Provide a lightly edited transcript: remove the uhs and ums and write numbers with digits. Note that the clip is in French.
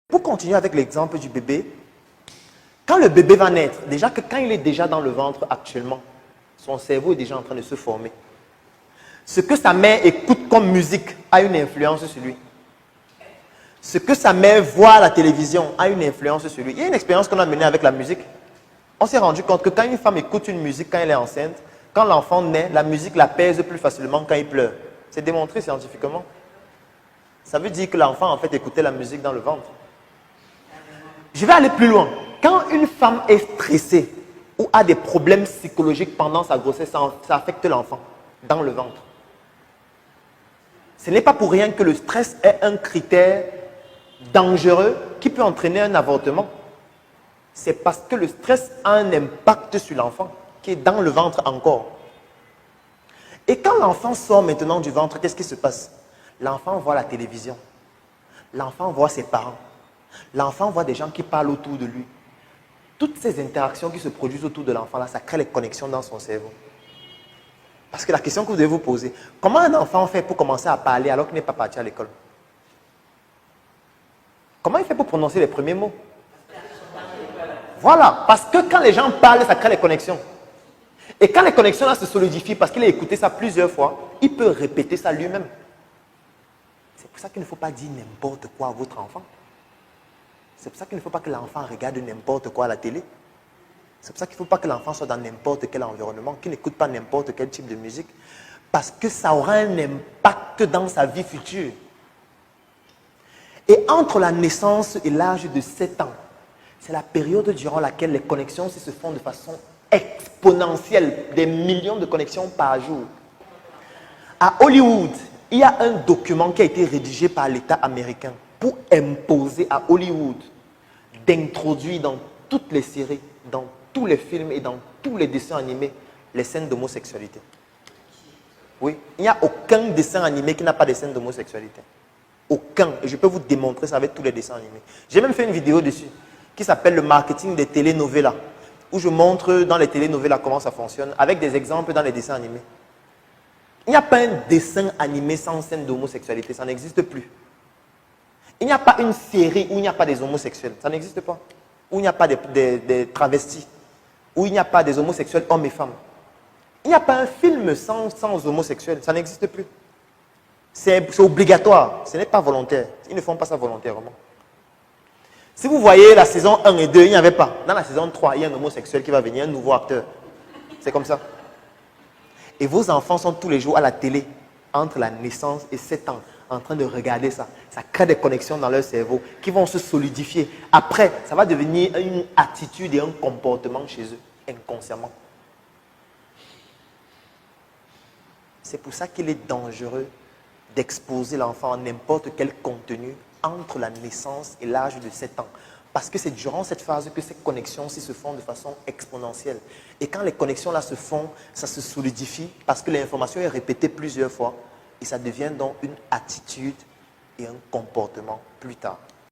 Pour continuer avec l'exemple du bébé, quand le bébé va naître, déjà que quand il est déjà dans le ventre actuellement, son cerveau est déjà en train de se former. Ce que sa mère écoute comme musique a une influence sur lui. Ce que sa mère voit à la télévision a une influence sur lui. Il y a une expérience qu'on a menée avec la musique. On s'est rendu compte que quand une femme écoute une musique quand elle est enceinte, quand l'enfant naît, la musique la pèse plus facilement quand il pleure. C'est démontré scientifiquement. Ça veut dire que l'enfant en fait écoutait la musique dans le ventre. Je vais aller plus loin. Quand une femme est stressée ou a des problèmes psychologiques pendant sa grossesse, ça affecte l'enfant dans le ventre. Ce n'est pas pour rien que le stress est un critère dangereux qui peut entraîner un avortement. C'est parce que le stress a un impact sur l'enfant qui est dans le ventre encore. Et quand l'enfant sort maintenant du ventre, qu'est-ce qui se passe? L'enfant voit la télévision. L'enfant voit ses parents. L'enfant voit des gens qui parlent autour de lui. Toutes ces interactions qui se produisent autour de l'enfant, là, ça crée les connexions dans son cerveau. Parce que la question que vous devez vous poser, comment un enfant fait pour commencer à parler alors qu'il n'est pas parti à l'école? Comment il fait pour prononcer les premiers mots? Voilà, parce que quand les gens parlent, ça crée les connexions. Et quand les connexions là se solidifient, parce qu'il a écouté ça plusieurs fois, il peut répéter ça lui-même. C'est pour ça qu'il ne faut pas dire n'importe quoi à votre enfant. C'est pour ça qu'il ne faut pas que l'enfant regarde n'importe quoi à la télé. C'est pour ça qu'il ne faut pas que l'enfant soit dans n'importe quel environnement, qu'il n'écoute pas n'importe quel type de musique. Parce que ça aura un impact dans sa vie future. Et entre la naissance et l'âge de 7 ans, c'est la période durant laquelle les connexions se font de façon exponentielle, des millions de connexions par jour. À Hollywood, il y a un document qui a été rédigé par l'État américain pour imposer à Hollywood d'introduire dans toutes les séries, dans tous les films et dans tous les dessins animés les scènes d'homosexualité. Oui, il n'y a aucun dessin animé qui n'a pas de scènes d'homosexualité. Aucun. Et je peux vous démontrer ça avec tous les dessins animés. J'ai même fait une vidéo dessus qui s'appelle le marketing des telenovelas, où je montre dans les telenovelas comment ça fonctionne, avec des exemples dans les dessins animés. Il n'y a pas un dessin animé sans scène d'homosexualité, ça n'existe plus. Il n'y a pas une série où il n'y a pas des homosexuels, ça n'existe pas. Où il n'y a pas des travestis, où il n'y a pas des homosexuels hommes et femmes. Il n'y a pas un film sans homosexuels, ça n'existe plus. C'est obligatoire, ce n'est pas volontaire. Ils ne font pas ça volontairement. Si vous voyez la saison 1 et 2, il n'y avait pas. Dans la saison 3, il y a un homosexuel qui va venir, un nouveau acteur. C'est comme ça. Et vos enfants sont tous les jours à la télé, entre la naissance et 7 ans, en train de regarder ça. Ça crée des connexions dans leur cerveau qui vont se solidifier. Après, ça va devenir une attitude et un comportement chez eux, inconsciemment. C'est pour ça qu'il est dangereux d'exposer l'enfant à n'importe quel contenu entre la naissance et l'âge de 7 ans. Parce que c'est durant cette phase que ces connexions-ci se font de façon exponentielle. Et quand les connexions-là se font, ça se solidifie parce que l'information est répétée plusieurs fois et ça devient donc une attitude et un comportement plus tard.